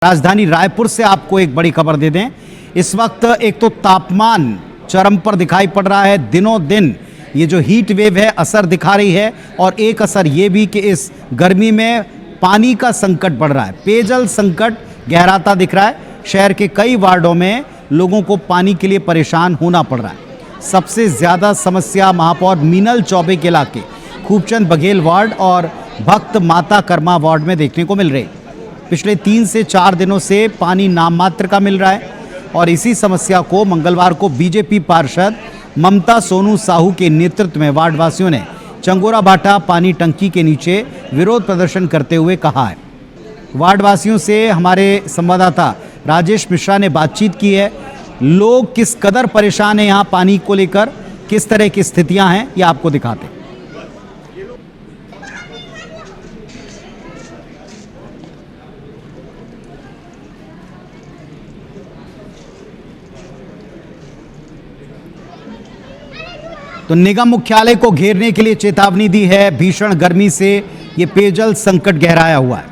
राजधानी रायपुर से आपको एक बड़ी खबर दे दें। इस वक्त एक तो तापमान चरम पर दिखाई पड़ रहा है, दिनों दिन ये जो हीट वेव है असर दिखा रही है। और एक असर ये भी कि इस गर्मी में पानी का संकट बढ़ रहा है, पेयजल संकट गहराता दिख रहा है। शहर के कई वार्डों में लोगों को पानी के लिए परेशान होना पड़ रहा है। सबसे ज़्यादा समस्या महापौर मीनल चौबे के इलाके खूबचंद बघेल वार्ड और भक्त माता कर्मा वार्ड में देखने को मिल रही है। पिछले 3 से 4 दिनों से पानी नाम मात्र का मिल रहा है और इसी समस्या को मंगलवार को बीजेपी पार्षद ममता सोनू साहू के नेतृत्व में वार्डवासियों ने चंगोरा भाटा पानी टंकी के नीचे विरोध प्रदर्शन करते हुए कहा है। वार्डवासियों से हमारे संवाददाता राजेश मिश्रा ने बातचीत की है। लोग किस कदर परेशान हैं यहाँ पानी को लेकर, किस तरह की स्थितियाँ हैं, ये आपको दिखाते हैं। तो निगम मुख्यालय को घेरने के लिए चेतावनी दी है। भीषण गर्मी से ये पेयजल संकट गहराया हुआ है।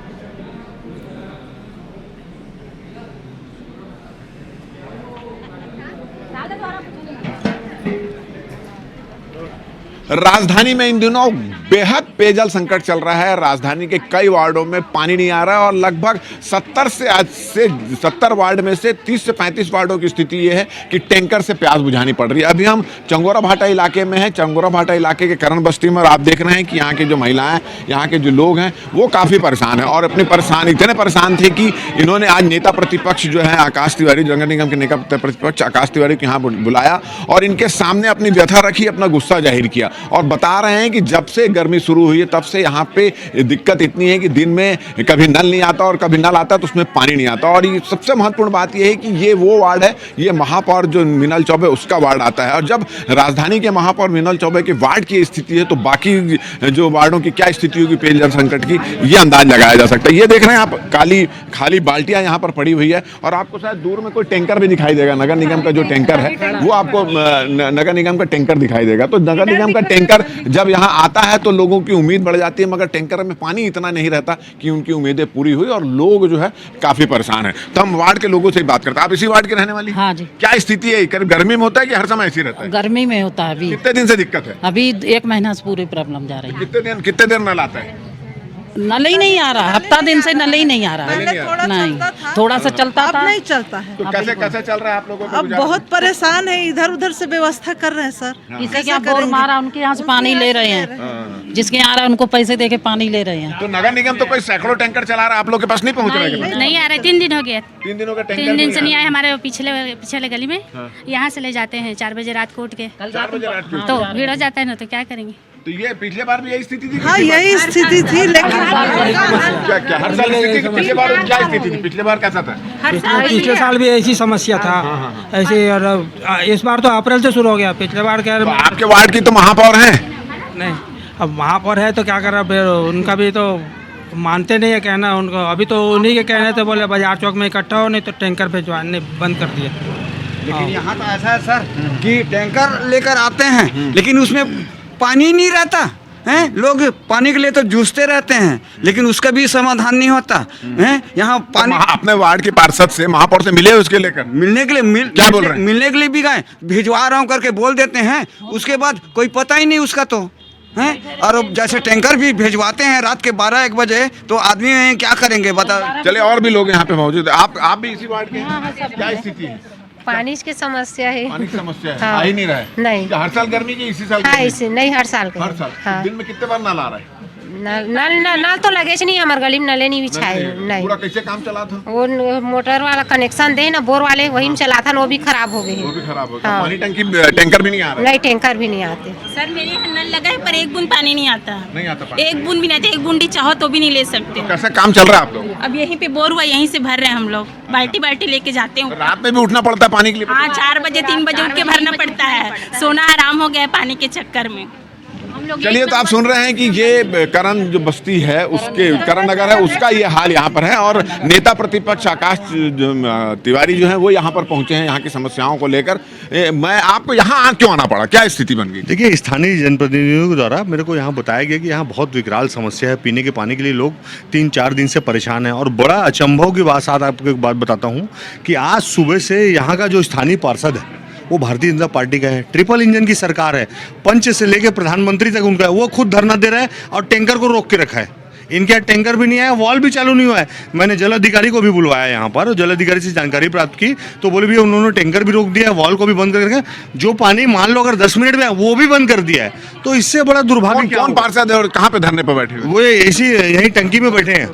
राजधानी में इन दिनों बेहद पेयजल संकट चल रहा है। राजधानी के कई वार्डों में पानी नहीं आ रहा है और लगभग 70 वार्ड में से 30 से 35 वार्डों की स्थिति ये है कि टैंकर से प्यास बुझानी पड़ रही है। अभी हम चंगोरा भाटा इलाके में हैं। चंगोरा भाटा इलाके के करण बस्ती में, और आप देख रहे हैं कि यहाँ के जो महिलाएं, यहाँ के जो लोग हैं वो काफ़ी परेशान हैं और अपनी परेशानी इतने परेशान थे कि इन्होंने आज नेता प्रतिपक्ष जो है आकाश तिवारी, नगर निगम के नेता प्रतिपक्ष आकाश तिवारी को यहाँ बुलाया और इनके सामने अपनी व्यथा रखी, अपना गुस्सा जाहिर किया और बता रहे हैं कि जब से गर्मी शुरू हुई है तब से यहाँ पे दिक्कत इतनी है कि दिन में कभी नल नहीं आता और कभी नल आता तो उसमें पानी नहीं आता। और ये सबसे महत्वपूर्ण बात यह है कि ये वो वार्ड है, ये महापौर जो मीनल चौबे उसका वार्ड आता है। और जब राजधानी के महापौर मीनल चौबे के वार्ड की स्थिति है तो बाकी जो वार्डों की क्या स्थिति होगी पेयजल संकट की, ये अंदाज लगाया जा सकता है। ये देख रहे हैं आप, खाली बाल्टियां यहाँ पर पड़ी हुई है और आपको शायद दूर में कोई टैंकर भी दिखाई देगा। नगर निगम का जो टैंकर है वो आपको नगर निगम का टैंकर दिखाई देगा। तो नगर निगम का टैंकर जब यहाँ आता है तो लोगों की उम्मीद बढ़ जाती है, मगर टैंकर में पानी इतना नहीं रहता कि उनकी उम्मीदें पूरी हुई और लोग जो है काफी परेशान हैं। तो हम वार्ड के लोगों से बात करते हैं। आप इसी वार्ड के रहने वाली? हाँ जी। क्या स्थिति है? गर्मी में होता है कि हर समय ऐसी रहता है? गर्मी में होता है। अभी कितने दिन से दिक्कत है? अभी 1 महीना से पूरी प्रॉब्लम जा रही है। कितने देर नल आता है? नल ही नहीं आ रहा, हफ्ता दिन से नल ही नहीं आ रहा है। नहीं, थोड़ा सा चलता था, अब नहीं चलता है। तो कैसे चल रहा है आप लोगों को? अब बहुत परेशान है, इधर उधर से व्यवस्था कर रहे हैं सर। इसे क्या बोर मारा, उनके यहाँ से पानी ले रहे हैं, जिसके यहाँ आ रहा है उनको पैसे देके पानी ले रहे हैं। तो नगर निगम तो कोई सैकड़ों टैंकर चला रहा है, आप लोग के पास नहीं पहुँच रहा है? नहीं आ रहे, 3 दिन हो गया। 3 दिनों का टैंकर 3 दिन से नहीं आए। हमारे पिछले गली में यहाँ से ले जाते हैं 4 बजे रात को उठ के, 4 बजे रात को। तो भीड़ हो जाता है ना, तो क्या करेंगे। तो ये पिछले बार भी यही स्थिति थी? हाँ यही स्थिति थी, लेकिन क्या हर साल स्थिति थी? पिछले बार क्या स्थिति थी? पिछले बार कैसा था? पिछले साल भी ऐसी समस्या था। ऐसे और इस बार तो अप्रैल से शुरू हो गया। पिछले बार क्या तो आपके वार्ड की तो महापौर हैं? नहीं, अब महापौर है तो क्या कर रहा, उनका भी तो मानते नहीं है कहना उनको। अभी तो उन्हीं के कहने से बोले बाजार चौक में इकट्ठा हो, नहीं तो टैंकर भिजवाने बंद कर दिया। लेकिन यहाँ तो ऐसा है सर कि टैंकर लेकर आते हैं लेकिन उसमें पानी नहीं रहता है। लोग पानी के लिए तो जूझते रहते हैं लेकिन उसका भी समाधान नहीं होता है। यहाँ पानी अपने वार्ड के पार्षद से, महापौर से मिले उसके लेकर? मिलने के लिए क्या बोल रहे हैं? मिलने के लिए भी गए, भिजवा रहा हूँ करके बोल देते हैं, उसके बाद कोई पता ही नहीं उसका तो है। और जैसे टैंकर भी भिजवाते हैं रात के 12-1 बजे तो आदमी क्या करेंगे बता। चले और भी लोग यहाँ पे मौजूद है। आप भी इसी वार्ड के हैं? क्या स्थिति है? पानी की समस्या है। पानी की समस्या है? हाँ। आ ही नहीं रहा है? नहीं। क्या हर साल गर्मी की इसी साल? हाँ इसी नहीं, हर साल का। हर साल? हाँ। दिन में कितने बार नल आ रहा है? नल तो लगे नहीं, हमारे गली में नले नहीं बिछाए। नहीं, पूरा कैसे काम चला था? वो मोटर वाला कनेक्शन दे ना, बोर वाले वही में चला था, वो भी खराब हो गए। वो भी खराब हो गया। हाँ। पानी टैंकर भी नहीं आ रहा? नहीं, टैंकर भी नहीं आते सर। मेरे यहाँ नल लगा है पर 1 बूंद पानी नहीं आता। नहीं आता पानी? 1 बूंद भी नहीं आता। 1 बूंदी चाहो तो भी नहीं ले सकते। कैसा काम चल रहा है आप लोग? अब यहीं पे बोर हुआ, यहीं से भर रहे हैं हम लोग, बाल्टी लेके जाते हैं। रात में भी उठना पड़ता है पानी के लिए? हाँ, 4 बजे 3 बजे उठ के भरना पड़ता है। सोना आराम हो गया है पानी के चक्कर में। लोग चलिए, तो आप सुन रहे हैं कि ये करण जो बस्ती है उसके करण नगर है उसका ये हाल यहाँ पर है और नेता प्रतिपक्ष आकाश तिवारी जो है वो यहाँ पर पहुंचे हैं यहाँ की समस्याओं को लेकर। मैं आपको यहाँ क्यों आना पड़ा, क्या स्थिति बन गई? देखिए, स्थानीय जनप्रतिनिधियों के द्वारा मेरे को यहाँ बताया गया कि यहाँ बहुत विकराल समस्या है, पीने के पानी के लिए लोग 3-4 दिन से परेशान हैं। और बड़ा अचंभव की बात साथ आपको एक बात बताता हूँ कि आज सुबह से यहाँ का जो स्थानीय पार्षद है वो भारतीय जनता पार्टी का है, ट्रिपल इंजन की सरकार है, पंच से लेकर प्रधानमंत्री तक उनका है, वो खुद धरना दे रहा है और टैंकर को रोक के रखा है। इनके यहाँ टैंकर भी नहीं आया, वॉल भी चालू नहीं हुआ है। मैंने जल अधिकारी को भी बुलवाया यहाँ पर, जल अधिकारी से जानकारी प्राप्त की तो बोले भैया उन्होंने टैंकर भी रोक दिया है, वॉल को भी बंद कर रखा है, जो पानी मान लो अगर 10 मिनट में वो भी बंद कर दिया है। तो इससे बड़ा दुर्भाग्य कौन पार्षद है और कहाँ पे धरने पर बैठे हुए? वो ऐसी यही टंकी में बैठे हैं,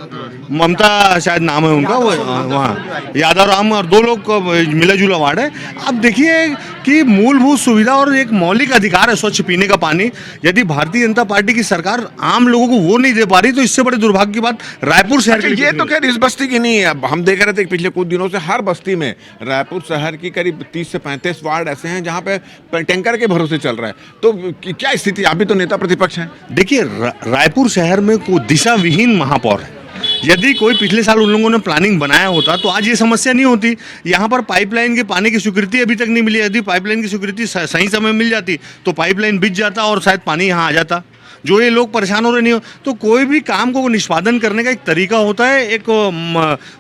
ममता शायद नाम है उनका, वो वहाँ यादव राम और 2 लोग को मिला जुला वार्ड है। अब देखिए कि मूलभूत सुविधा और एक मौलिक अधिकार है स्वच्छ पीने का पानी, यदि भारतीय जनता पार्टी की सरकार आम लोगों को वो नहीं दे पा रही तो इससे बड़े दुर्भाग्य की बात रायपुर शहर के ये तो खैर इस बस्ती की नहीं है। अब हम देख रहे थे कि पिछले कुछ दिनों से हर बस्ती में रायपुर शहर की करीब 30 से 35 वार्ड ऐसे हैं जहाँ पे टैंकर के भरोसे चल रहा है। तो क्या स्थिति, आप भी तो नेता प्रतिपक्ष हैं। देखिए, रायपुर शहर में कोई दिशा विहीन महापौर है। यदि कोई पिछले साल उन लोगों ने प्लानिंग बनाया होता तो आज ये समस्या नहीं होती। यहाँ पर पाइपलाइन के पानी की स्वीकृति अभी तक नहीं मिली। यदि पाइपलाइन की स्वीकृति सही समय मिल जाती तो पाइपलाइन बिछ जाता और शायद पानी यहाँ आ जाता। जो ये लोग परेशान हो रहे नहीं हो, तो कोई भी काम को निष्पादन करने का एक तरीका होता है, एक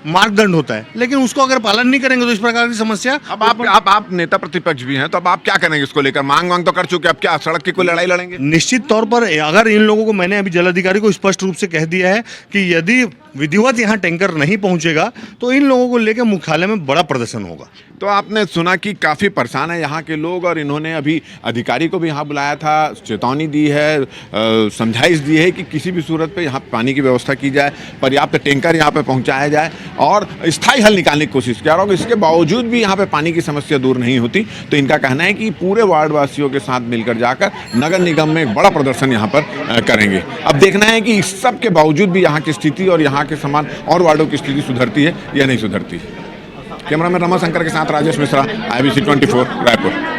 मार्गदंड होता है, लेकिन उसको अगर पालन नहीं करेंगे तो इस प्रकार की समस्या। अब आप नेता प्रतिपक्ष भी हैं, तो अब आप क्या करेंगे इसको लेकर? मांग तो कर चुके, अब क्या सड़क की कोई लड़ाई लड़ेंगे? निश्चित तौर पर अगर इन लोगों को, मैंने अभी जल अधिकारी को स्पष्ट रूप से कह दिया है कि यदि विधिवत यहाँ टैंकर नहीं पहुंचेगा तो इन लोगों को लेकर मुख्यालय में बड़ा प्रदर्शन होगा। तो आपने सुना कि काफ़ी परेशान है यहाँ के लोग और इन्होंने अभी अधिकारी को भी यहाँ बुलाया था, चेतावनी दी है, समझाइश दी है कि किसी भी सूरत पे यहाँ पानी की व्यवस्था की जाए, पर्याप्त टैंकर यहाँ पे पहुँचाया जाए और स्थायी हल निकालने की कोशिश किया। और इसके बावजूद भी यहाँ पे पानी की समस्या दूर नहीं होती, तो इनका कहना है कि पूरे वार्ड वासियों के साथ मिलकर जाकर नगर निगम में एक बड़ा प्रदर्शन यहाँ पर करेंगे। अब देखना है कि इस सब के बावजूद भी यहाँ की स्थिति और यहाँ के समान और वार्डों की स्थिति सुधरती है या नहीं सुधरती। कैमरामैन रमा शंकर के साथ राजेश मिश्रा, IBC 24 रायपुर।